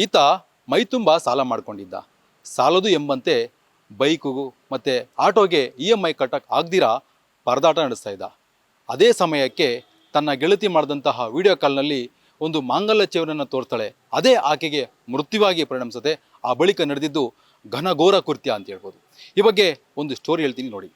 ಈತ ಮೈತುಂಬ ಸಾಲ ಮಾಡಿಕೊಂಡಿದ್ದ. ಸಾಲದು ಎಂಬಂತೆ ಬೈಕಿಗೂ ಮತ್ತು ಆಟೋಗೆ EMI ಕಟ್ಟಕ್ಕೆ ಆಗದಿರಾ ಪರದಾಟ ನಡೆಸ್ತಾ ಇದ್ದ. ಅದೇ ಸಮಯಕ್ಕೆ ತನ್ನ ಗೆಳತಿ ಮಾಡಿದಂತಹ ವಿಡಿಯೋ ಕಾಲ್ನಲ್ಲಿ ಒಂದು ಮಾಂಗಲ್ಯ ಚೈನನ್ನು ತೋರ್ತಾಳೆ. ಅದೇ ಆಕೆಗೆ ಮೃತ್ಯುವಾಗಿ ಪರಿಣಮಿಸುತ್ತೆ. ಆ ಬಳಿಕ ನಡೆದಿದ್ದು ಘನಘೋರ ಕೃತ್ಯ ಅಂತ ಹೇಳ್ಬೋದು. ಈ ಬಗ್ಗೆ ಒಂದು ಸ್ಟೋರಿ ಹೇಳ್ತೀನಿ ನೋಡಿ.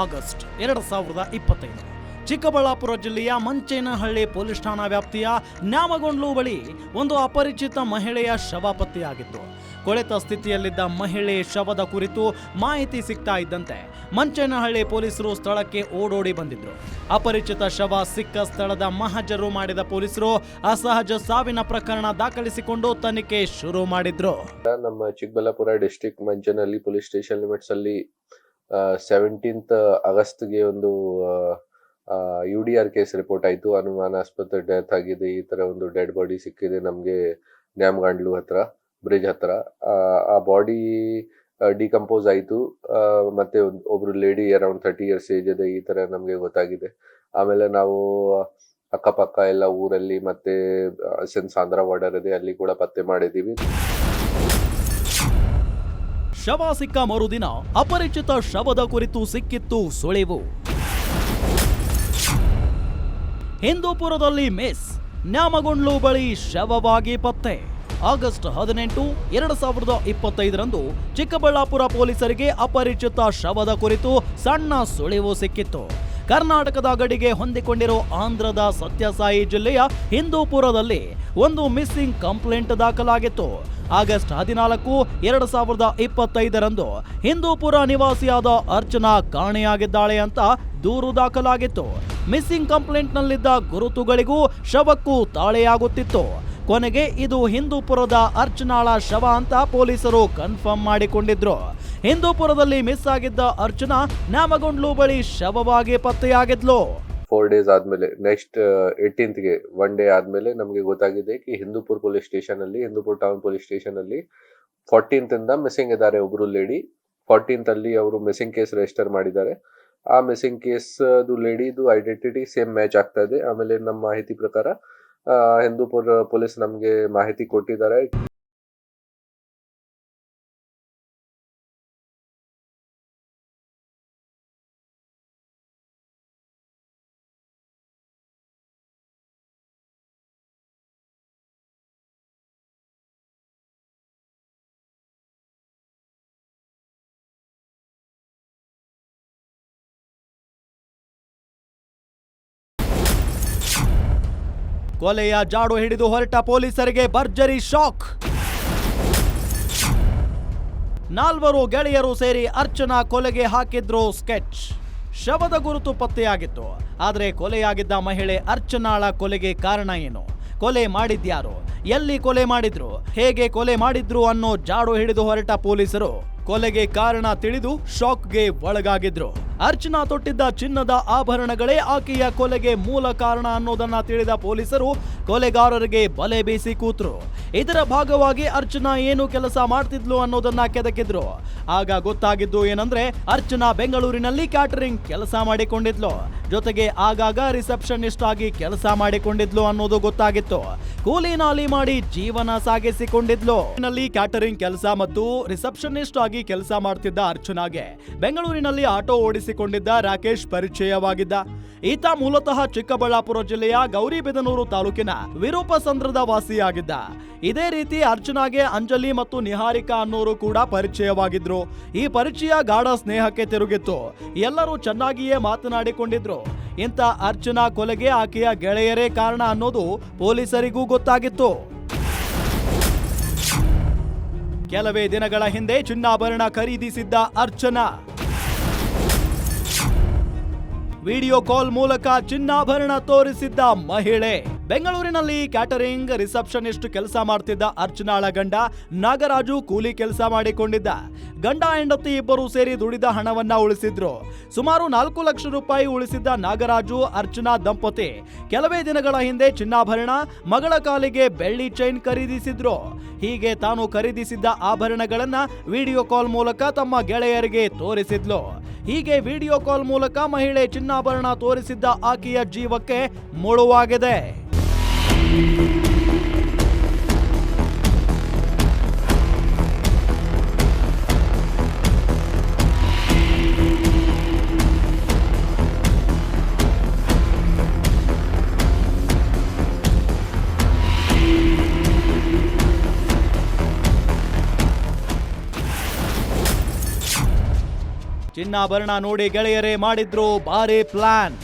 ಆಗಸ್ಟ್ 2025 ಚಿಕ್ಕಬಳ್ಳಾಪುರ ಜಿಲ್ಲೆಯ ಮಂಚೇನಹಳ್ಳಿ ಪೊಲೀಸ್ ಠಾಣಾ ವ್ಯಾಪ್ತಿಯ ನ್ಯಾಮಗೊಂಡ್ಲು ಬಳಿ ಒಂದು ಅಪರಿಚಿತ ಮಹಿಳೆಯ ಶವ ಪತ್ತೆಯಾಗಿತ್ತು. ಕೊಳೆತ ಸ್ಥಿತಿಯಲ್ಲಿದ್ದ ಮಹಿಳೆ ಶವದ ಕುರಿತು ಮಾಹಿತಿ ಸಿಗ್ತಾ ಇದ್ದಂತೆ ಮಂಚೇನಹಳ್ಳಿ ಪೊಲೀಸರು ಸ್ಥಳಕ್ಕೆ ಓಡೋಡಿ ಬಂದಿದ್ರು. ಅಪರಿಚಿತ ಶವ ಸಿಕ್ಕ ಸ್ಥಳದ ಮಹಜರು ಮಾಡಿದ ಪೊಲೀಸರು ಅಸಹಜ ಸಾವಿನ ಪ್ರಕರಣ ದಾಖಲಿಸಿಕೊಂಡು ತನಿಖೆ ಶುರು ಮಾಡಿದ್ರು. ನಮ್ಮ Chikkaballapur district Manchenahalli police station limits ಅಲ್ಲಿ 17th ಆಗಸ್ಟ್ಗೆ ಒಂದು UDR ಕೇಸ್ ರಿಪೋರ್ಟ್ ಆಯಿತು. ಅನುಮಾನಾಸ್ಪದ ಡೆತ್ ಆಗಿದೆ, ಈ ತರ ಒಂದು ಡೆಡ್ ಬಾಡಿ ಸಿಕ್ಕಿದೆ ನಮಗೆ ನ್ಯಾಮಗಂಡ್ಲು ಹತ್ರ ಬ್ರಿಡ್ಜ್ ಹತ್ರ. ಆ ಬಾಡಿ ಡಿಕಂಪೋಸ್ ಆಯಿತು. ಮತ್ತೆ ಒಬ್ರು ಲೇಡಿ ಅರೌಂಡ್ 30 years ಏಜ್ ಇದೆ, ಈ ತರ ನಮಗೆ ಗೊತ್ತಾಗಿದೆ. ಆಮೇಲೆ ನಾವು ಅಕ್ಕಪಕ್ಕ ಎಲ್ಲ ಊರಲ್ಲಿ ಮತ್ತೆ ಸಿನ್ಸ್ ಆಂಧ್ರ ಬಾರ್ಡರ್ ಇದೆ ಅಲ್ಲಿ ಕೂಡ ಪತ್ತೆ ಮಾಡಿದ್ದೀವಿ. ಶವ ಸಿಕ್ಕ ಮರುದಿನ ಅಪರಿಚಿತ ಶವದ ಕುರಿತು ಸಿಕ್ಕಿತ್ತು ಸುಳಿವು. ಹಿಂದೂಪುರದಲ್ಲಿ ಮಿಸ್, ನ್ಯಾಮಗೊಂಡ್ಲು ಬಳಿ ಶವವಾಗಿ ಪತ್ತೆ. ಆಗಸ್ಟ್ 18, 2025 ಚಿಕ್ಕಬಳ್ಳಾಪುರ ಪೊಲೀಸರಿಗೆ ಅಪರಿಚಿತ ಶವದ ಕುರಿತು ಸಣ್ಣ ಸುಳಿವು ಸಿಕ್ಕಿತ್ತು. ಕರ್ನಾಟಕದ ಗಡಿಗೆ ಹೊಂದಿಕೊಂಡಿರೋ ಆಂಧ್ರದ ಸತ್ಯಸಾಯಿ ಜಿಲ್ಲೆಯ ಹಿಂದೂಪುರದಲ್ಲಿ ಒಂದು ಮಿಸ್ಸಿಂಗ್ ಕಂಪ್ಲೇಂಟ್ ದಾಖಲಾಗಿತ್ತು. ಆಗಸ್ಟ್ 14, 2025 ಹಿಂದೂಪುರ ನಿವಾಸಿಯಾದ ಅರ್ಚನಾ ಕಾಣೆಯಾಗಿದ್ದಾಳೆ ಅಂತ ದೂರು ದಾಖಲಾಗಿತ್ತು. ಮಿಸ್ಸಿಂಗ್ ಕಂಪ್ಲೇಂಟ್ನಲ್ಲಿದ್ದ ಗುರುತುಗಳಿಗೂ ಶವಕ್ಕೂ ತಾಳೆಯಾಗುತ್ತಿತ್ತು. ಕೊನೆಗೆ ಇದು ಹಿಂದೂಪುರದ ಅರ್ಚನಾಳ ಶವ ಅಂತ ಪೊಲೀಸರು ಕನ್ಫರ್ಮ್ ಮಾಡಿಕೊಂಡಿದ್ರು. ಹಿಂದೂಪುರದಲ್ಲಿ ಮಿಸ್ ಆಗಿದ್ದ ಅರ್ಚನಾ ನ್ಯಾಮಗೊಂಡ್ಲು ಬಳಿ ಶವವಾಗಿ ಪತ್ತೆಯಾಗಿದ್ಲು. 4 days ಆದ್ಮೇಲೆ ನೆಕ್ಸ್ಟ್ 18th 1 day ಆದ್ಮೇಲೆ ನಮಗೆ ಗೊತ್ತಾಗಿದೆ ಕಿ ಹಿಂದೂಪುರ ಪೊಲೀಸ್ ಸ್ಟೇಷನ್ ಅಲ್ಲಿ, ಹಿಂದೂಪುರ ಟೌನ್ ಪೊಲೀಸ್ ಸ್ಟೇಷನ್ ಅಲ್ಲಿ 14th ಇಂದ ಮಿಸ್ಸಿಂಗ್ ಇದ್ದಾರೆ ಒಬ್ರು ಲೇಡಿ. 14th ಅಲ್ಲಿ ಅವರು ಮಿಸ್ಸಿಂಗ್ ಕೇಸ್ ರಿಜಿಸ್ಟರ್ ಮಾಡಿದ್ದಾರೆ. ಆ ಮಿಸ್ಸಿಂಗ್ ಕೇಸ್ ಲೇಡಿದು ಐಡೆಂಟಿಟಿ ಸೇಮ್ ಮ್ಯಾಚ್ ಆಗ್ತಾ ಇದೆ. ಆಮೇಲೆ ನಮ್ಮ ಮಾಹಿತಿ ಪ್ರಕಾರ ಹಿಂದೂಪುರ ಪೊಲೀಸ್ ನಮಗೆ ಮಾಹಿತಿ ಕೊಟ್ಟಿದ್ದಾರೆ. ಕೊಲೆಯ ಜಾಡು ಹಿಡಿದು ಹೊರಟ ಪೊಲೀಸರಿಗೆ ಭರ್ಜರಿ ಶಾಕ್. 4 ಗೆಳೆಯರು ಸೇರಿ ಅರ್ಚನಾ ಕೊಲೆಗೆ ಹಾಕಿದ್ರು ಸ್ಕೆಚ್. ಶವದ ಗುರುತು ಪತ್ತೆಯಾಗಿತ್ತು. ಆದರೆ ಕೊಲೆಯಾಗಿದ್ದ ಮಹಿಳೆ ಅರ್ಚನಾಳ ಕೊಲೆಗೆ ಕಾರಣ ಏನು? ಕೊಲೆ ಮಾಡಿದ್ಯಾರು? ಎಲ್ಲಿ ಕೊಲೆ ಮಾಡಿದ್ರು? ಹೇಗೆ ಕೊಲೆ ಮಾಡಿದ್ರು ಅನ್ನೋ ಜಾಡು ಹಿಡಿದು ಹೊರಟ ಪೊಲೀಸರು ಕೊಲೆಗೆ ಕಾರಣ ತಿಳಿದು ಶಾಕ್ಗೆ ಒಳಗಾಗಿದ್ರು. ಅರ್ಚನಾ ತೊಟ್ಟಿದ್ದ ಚಿನ್ನದ ಆಭರಣಗಳೇ ಆಕೆಯ ಕೊಲೆಗೆ ಮೂಲ ಕಾರಣ ಅನ್ನೋದನ್ನ ತಿಳಿದ ಪೊಲೀಸರು ಕೊಲೆಗಾರರಿಗೆ ಬಲೆ ಬೀಸಿ ಕೂತ್ರು. ಇದರ ಭಾಗವಾಗಿ ಅರ್ಚನಾ ಏನು ಕೆಲಸ ಮಾಡ್ತಿದ್ಲು ಅನ್ನೋದನ್ನ ಕೆದಕಿದ್ರು. ಆಗ ಗೊತ್ತಾಗಿದ್ದು ಏನಂದ್ರೆ ಅರ್ಚನಾ ಬೆಂಗಳೂರಿನಲ್ಲಿ ಕ್ಯಾಟರಿಂಗ್ ಕೆಲಸ ಮಾಡಿಕೊಂಡಿದ್ಲು. ಜೊತೆಗೆ ಆಗಾಗ ರಿಸೆಪ್ಷನಿಸ್ಟ್ ಆಗಿ ಕೆಲಸ ಮಾಡಿಕೊಂಡಿದ್ಲು ಅನ್ನೋದು ಗೊತ್ತಾಗಿತ್ತು. ಕೂಲಿ ನಾಲಿ ಮಾಡಿ ಜೀವನ ಸಾಗಿಸಿಕೊಂಡಿದ್ಲು. ಕ್ಯಾಟರಿಂಗ್ ಕೆಲಸ ಮತ್ತು ರಿಸೆಪ್ಷನಿಸ್ಟ್ ಆಗಿ ಕೆಲಸ ಮಾಡ್ತಿದ್ದ ಅರ್ಚನಾಗೆ ಬೆಂಗಳೂರಿನಲ್ಲಿ ಆಟೋ ಓಡಿಸಿಕೊಂಡಿದ್ದ ರಾಕೇಶ್ ಪರಿಚಯವಾಗಿದ್ದ. ಈತ ಮೂಲತಃ ಚಿಕ್ಕಬಳ್ಳಾಪುರ ಜಿಲ್ಲೆಯ ಗೌರಿಬಿದನೂರು ತಾಲೂಕಿನ ವಿರೂಪಸಂದ್ರದ ವಾಸಿಯಾಗಿದ್ದ. ಇದೇ ರೀತಿ ಅರ್ಚನಾಗೆ ಅಂಜಲಿ ಮತ್ತು ನಿಹಾರಿಕಾ ಅನ್ನೋರು ಕೂಡ ಪರಿಚಯವಾಗಿದ್ರು. ಈ ಪರಿಚಯ ಗಾಢ ಸ್ನೇಹಕ್ಕೆ ತಿರುಗಿತ್ತು. ಎಲ್ಲರೂ ಚೆನ್ನಾಗಿಯೇ ಮಾತನಾಡಿಕೊಂಡಿದ್ರು. ಇಂಥ ಅರ್ಚನಾ ಕೊಲೆಗೆ ಆಕೆಯ ಗೆಳೆಯರೇ ಕಾರಣ ಅನ್ನೋದು ಪೊಲೀಸರಿಗೂ ಗೊತ್ತಾಗಿತ್ತು. ಕೆಲವೇ ದಿನಗಳ ಹಿಂದೆ ಚಿನ್ನಾಭರಣ ಖರೀದಿಸಿದ್ದ ಅರ್ಚನಾ ವಿಡಿಯೋ ಕಾಲ್ ಮೂಲಕ ಚಿನ್ನಾಭರಣ ತೋರಿಸಿದ್ದ ಮಹಿಳೆ. ಬೆಂಗಳೂರಿನಲ್ಲಿ ಕ್ಯಾಟರಿಂಗ್ ರಿಸೆಪ್ಷನಿಸ್ಟ್ ಕೆಲಸ ಮಾಡ್ತಿದ್ದ ಅರ್ಚನಾಳ ಗಂಡ ನಾಗರಾಜು ಕೂಲಿ ಕೆಲಸ ಮಾಡಿಕೊಂಡಿದ್ದ. ಗಂಡ ಹೆಂಡತಿ ಇಬ್ಬರು ಸೇರಿ ದುಡಿದ ಹಣವನ್ನ ಉಳಿಸಿದ್ರು. ಸುಮಾರು 4 ಲಕ್ಷ ರೂಪಾಯಿ ಉಳಿಸಿದ್ದ ನಾಗರಾಜು ಅರ್ಚನಾ ದಂಪತಿ ಕೆಲವೇ ದಿನಗಳ ಹಿಂದೆ ಚಿನ್ನಾಭರಣ, ಮಗಳ ಕಾಲಿಗೆ ಬೆಳ್ಳಿ ಚೈನ್ ಖರೀದಿಸಿದ್ರು. ಹೀಗೆ ತಾನು ಖರೀದಿಸಿದ್ದ ಆಭರಣಗಳನ್ನ ವಿಡಿಯೋ ಕಾಲ್ ಮೂಲಕ ತಮ್ಮ ಗೆಳೆಯರಿಗೆ ತೋರಿಸಿದ್ಲು. ಹೀಗೆ ವಿಡಿಯೋ ಕಾಲ್ ಮೂಲಕ ಮಹಿಳೆ ಚಿನ್ನಾಭರಣ ತೋರಿಸಿದ್ದ ಆಕೆಯ ಜೀವಕ್ಕೆ ಮುಳುವಾಗಿದೆ. ಚಿನ್ನಾಭರಣ ನೋಡಿ ಗೆಳೆಯರೇ ಮಾಡಿದ್ರು ಭಾರಿ ಪ್ಲಾನ್.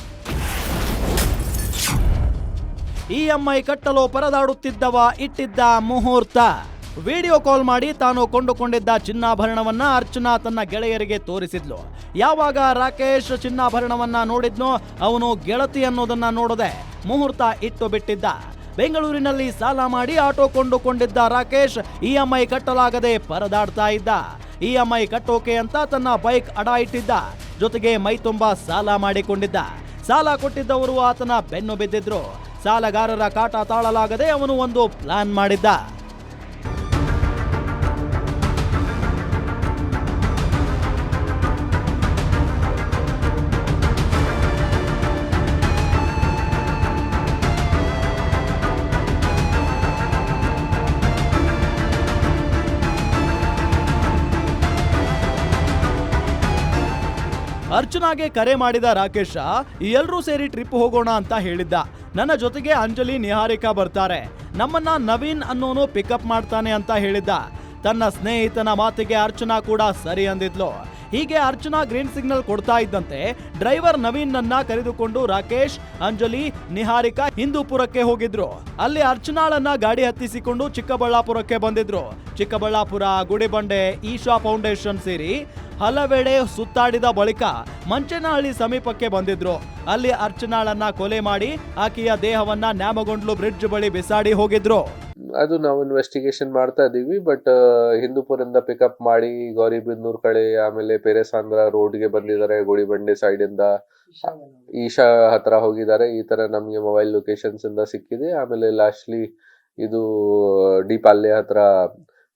EMI ಕಟ್ಟಲು ಪರದಾಡುತ್ತಿದ್ದವ ಇಟ್ಟಿದ್ದ ಮುಹೂರ್ತ. ವಿಡಿಯೋ ಕಾಲ್ ಮಾಡಿ ತಾನು ಕೊಂಡುಕೊಂಡಿದ್ದ ಚಿನ್ನಾಭರಣವನ್ನ ಅರ್ಚನಾ ತನ್ನ ಗೆಳೆಯರಿಗೆ ತೋರಿಸಿದ್ಲು. ಯಾವಾಗ ರಾಕೇಶ್ ಚಿನ್ನಾಭರಣವನ್ನ ನೋಡಿದ್ನೋ ಅವನು ಗೆಳತಿ ಅನ್ನೋದನ್ನ ನೋಡದೆ ಮುಹೂರ್ತ ಇಟ್ಟು ಬಿಟ್ಟಿದ್ದ. ಬೆಂಗಳೂರಿನಲ್ಲಿ ಸಾಲ ಮಾಡಿ ಆಟೋ ಕೊಂಡುಕೊಂಡಿದ್ದ ರಾಕೇಶ್ EMI ಕಟ್ಟಲಾಗದೆ ಪರದಾಡ್ತಾ ಇದ್ದ. EMI ಕಟ್ಟೋಕೆ ಅಂತ ತನ್ನ ಬೈಕ್ ಅಡ ಇಟ್ಟಿದ್ದ. ಜೊತೆಗೆ ಮೈ ತುಂಬಾ ಸಾಲ ಮಾಡಿಕೊಂಡಿದ್ದ. ಸಾಲ ಕೊಟ್ಟಿದ್ದವರು ಆತನ ಬೆನ್ನು ಬಿದ್ದಿದ್ರು. ಸಾಲಗಾರರ ಕಾಟ ತಾಳಲಾಗದೆ ಅವನು ಒಂದು ಪ್ಲಾನ್ ಮಾಡಿದ್ದ. ಅರ್ಚನಾಗೆ ಕರೆ ಮಾಡಿದ ರಾಕೇಶ ಎಲ್ಲರೂ ಸೇರಿ ಟ್ರಿಪ್ ಹೋಗೋಣ ಅಂತ ಹೇಳಿದ್ದ. ನನ್ನ ಜೊತೆಗೆ ಅಂಜಲಿ, ನಿಹಾರಿಕಾ ಬರ್ತಾರೆ. ನಮ್ಮನ್ನ ನವೀನ್ ಅನ್ನೋನು ಪಿಕಪ್ ಮಾಡ್ತಾನೆ ಅಂತ ಹೇಳಿದ್ದ. ತನ್ನ ಸ್ನೇಹಿತನ ಮಾತಿಗೆ ಅರ್ಚನಾ ಕೂಡ ಸರಿ ಅಂದಿದ್ಲು. ಹೀಗೆ ಅರ್ಚನಾ ಗ್ರೀನ್ ಸಿಗ್ನಲ್ ಕೊಡ್ತಾ ಇದ್ದಂತೆ ಡ್ರೈವರ್ ನವೀನ್ ನನ್ನ ಕರೆದುಕೊಂಡು ರಾಕೇಶ್, ಅಂಜಲಿ, ನಿಹಾರಿಕಾ ಹಿಂದೂಪುರಕ್ಕೆ ಹೋಗಿದ್ರು. ಅಲ್ಲಿ ಅರ್ಚನಾಳನ್ನ ಗಾಡಿ ಹತ್ತಿಸಿಕೊಂಡು ಚಿಕ್ಕಬಳ್ಳಾಪುರಕ್ಕೆ ಬಂದಿದ್ರು. ಚಿಕ್ಕಬಳ್ಳಾಪುರ, ಗುಡಿಬಂಡೆ, ಈಶಾ ಫೌಂಡೇಶನ್ ಸೇರಿ ಹಲವೆಡೆ ಸುತ್ತಾಡಿದ ಬಳಿಕ ಮಂಚನಹಳ್ಳಿ ಸಮೀಪಕ್ಕೆ ಬಂದಿದ್ರು. ಅಲ್ಲಿ ಅರ್ಚನಾಳನ್ನ ಕೊಲೆ ಮಾಡಿ ಆಕೆಯ ದೇಹವನ್ನ ನ್ಯಾಮಗೊಂಡ್ಲು ಬ್ರಿಡ್ಜ್ ಬಳಿ ಬಿಸಾಡಿ ಹೋಗಿದ್ರು. ಅದು ನಾವು ಇನ್ವೆಸ್ಟಿಗೇಷನ್ ಮಾಡ್ತಾ ಇದೀವಿ. ಬಟ್ ಹಿಂದೂಪುರಿಂದ ಪಿಕಪ್ ಮಾಡಿ ಗೌರಿಬಿದನೂರ್ ಕಡೆ, ಆಮೇಲೆ ಪೆರೇಸಾಂದ್ರ ರೋಡ್ಗೆ ಬಂದಿದ್ದಾರೆ. ಗುಡಿಬಂಡೆ ಸೈಡ್ ಇಂದ ಈಶಾ ಹತ್ರ ಹೋಗಿದ್ದಾರೆ. ಈ ತರ ನಮ್ಗೆ ಮೊಬೈಲ್ ಲೊಕೇಶನ್ಸ್ ಇಂದ ಸಿಕ್ಕಿದೆ. ಆಮೇಲೆ ಲಾಸ್ಟ್ಲಿ ಇದು ಡಿಪಾಲ್ಯ ಹತ್ರ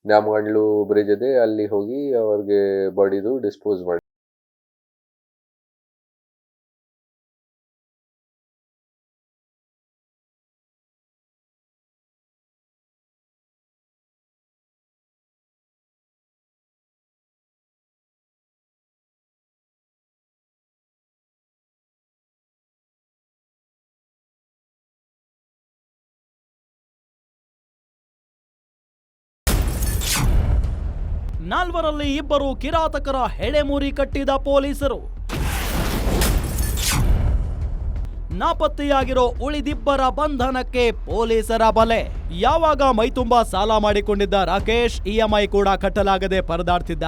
ನ್ಯಾಮಗಂಡ್ಲು ಬ್ರಿಡ್ಜ್ ಇದೆ, ಅಲ್ಲಿ ಹೋಗಿ ಅವ್ರಿಗೆ ಬಾಡಿದು ಡಿಸ್ಪೋಸ್ ಮಾಡಿ. ನಾಲ್ವರಲ್ಲಿ ಇಬ್ಬರು ಕಿರಾತಕರ ಹೆಡೆಮುರಿ ಕಟ್ಟಿದ ಪೊಲೀಸರು. ನಾಪತ್ತೆಯಾಗಿರೋ ಉಳಿದಿಬ್ಬರ ಬಂಧನಕ್ಕೆ ಪೊಲೀಸರ ಬಲೆ. ಯಾವಾಗ ಮೈತುಂಬಾ ಸಾಲ ಮಾಡಿಕೊಂಡಿದ್ದ ರಾಕೇಶ್ EMI ಕೂಡ ಕಟ್ಟಲಾಗದೆ ಪರದಾಡ್ತಿದ್ದ.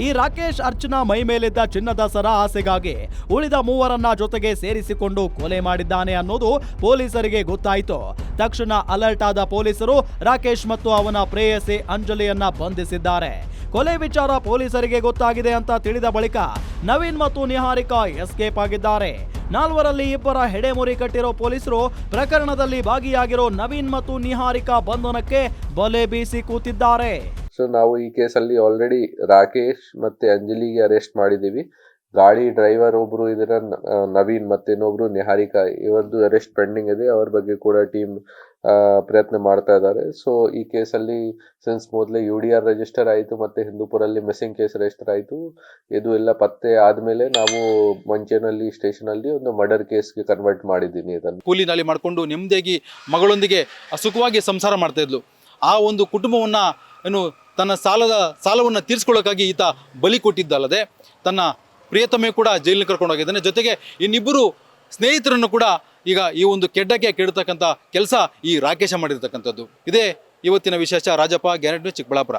ಈ ರಾಕೇಶ್ ಅರ್ಚನಾ ಮೈ ಮೇಲಿದ್ದ ಚಿನ್ನದ ಸರ ಆಸೆಗಾಗಿ ಉಳಿದ ಮೂವರನ್ನ ಜೊತೆಗೆ ಸೇರಿಸಿಕೊಂಡು ಕೊಲೆ ಮಾಡಿದ್ದಾನೆ ಅನ್ನೋದು ಪೊಲೀಸರಿಗೆ ಗೊತ್ತಾಯಿತು. ತಕ್ಷಣ ಅಲರ್ಟ್ ಆದ ಪೊಲೀಸರು ರಾಕೇಶ್ ಮತ್ತು ಅವನ ಪ್ರೇಯಸಿ ಅಂಜಲಿಯನ್ನ ಬಂಧಿಸಿದ್ದಾರೆ. ಕೊಲೆ ವಿಚಾರ ಪೊಲೀಸರಿಗೆ ಗೊತ್ತಾಗಿದೆ ಅಂತ ತಿಳಿದ ಬಳಿಕ ನವೀನ್ ಮತ್ತು ನಿಹಾರಿಕಾ ಎಸ್ಕೇಪ್ ಆಗಿದ್ದಾರೆ. ನಾಲ್ವರಲ್ಲಿ ಇಬ್ಬರ ಹೆಡೆಮುರಿ ಕಟ್ಟಿರೋ ಪೊಲೀಸರು ಪ್ರಕರಣದಲ್ಲಿ ಭಾಗಿಯಾಗಿರೋ ನವೀನ್ ಮತ್ತು ನಿಹಾರಿಕಾ ಬಂಧನಕ್ಕೆ ಬಲೆ ಬೀಸಿ ಕೂತಿದ್ದಾರೆ. ಸೊ ನಾವು ಈ ಕೇಸಲ್ಲಿ ಆಲ್ರೆಡಿ ರಾಕೇಶ್ ಮತ್ತೆ ಅಂಜಲಿಗೆ ಅರೆಸ್ಟ್ ಮಾಡಿದೀವಿ. ಗಾಡಿ ಡ್ರೈವರ್ ಒಬ್ರು ಇದರ ನವೀನ್ ಮತ್ತೆ ಇನ್ನೊಬ್ರು ನಿಹಾರಿಕಾ, ಇವರದ್ದು ಅರೆಸ್ಟ್ ಪೆಂಡಿಂಗ್ ಇದೆ. ಅವ್ರ ಬಗ್ಗೆ ಕೂಡ ಟೀಮ್ ಪ್ರಯತ್ನ ಮಾಡ್ತಾ ಇದ್ದಾರೆ. ಸೊ ಈ ಕೇಸಲ್ಲಿ ಸಿನ್ಸ್ ಮೊದಲೇ UDR ರಿಜಿಸ್ಟರ್ ಆಯಿತು, ಮತ್ತೆ ಹಿಂದೂಪುರಲ್ಲಿ ಮಿಸ್ಸಿಂಗ್ ಕೇಸ್ ರಿಜಿಸ್ಟರ್ ಆಯಿತು. ಇದು ಎಲ್ಲ ಪತ್ತೆ ಆದ್ಮೇಲೆ ನಾವು ಮಂಚೇನಹಳ್ಳಿ ಸ್ಟೇಷನ್ ಅಲ್ಲಿ ಒಂದು ಮರ್ಡರ್ ಕೇಸ್ಗೆ ಕನ್ವರ್ಟ್ ಮಾಡಿದ್ದೀನಿ. ಇದನ್ನು ಕೂಲಿ ನಾಲಿ ಮಾಡಿಕೊಂಡು ನೆಮ್ಮದಿಯಾಗಿ ಮಗಳೊಂದಿಗೆ ಸುಖವಾಗಿ ಸಂಸಾರ ಮಾಡ್ತಾ ಇದ್ಲು. ಆ ಒಂದು ಕುಟುಂಬವನ್ನ ಏನು ತನ್ನ ಸಾಲವನ್ನು ತೀರಿಸ್ಕೊಳ್ಳೋಕ್ಕಾಗಿ ಈತ ಬಲಿ ಕೊಟ್ಟಿದ್ದಲ್ಲದೆ ತನ್ನ ಪ್ರಿಯತಮೆ ಕೂಡ ಜೈಲಿಗೆ ಕರ್ಕೊಂಡು ಹೋಗಿದ್ದಾನೆ. ಜೊತೆಗೆ ಇನ್ನಿಬ್ಬರು ಸ್ನೇಹಿತರನ್ನು ಕೂಡ ಈಗ ಈ ಒಂದು ಕೆಡ್ಡಕ್ಕೆ ಕೆಡತಕ್ಕಂಥ ಕೆಲಸ ಈ ರಾಕೇಶ ಮಾಡಿರ್ತಕ್ಕಂಥದ್ದು. ಇದೇ ಇವತ್ತಿನ ವಿಶೇಷ. Rajappa, gannet news, Chikkaballapur.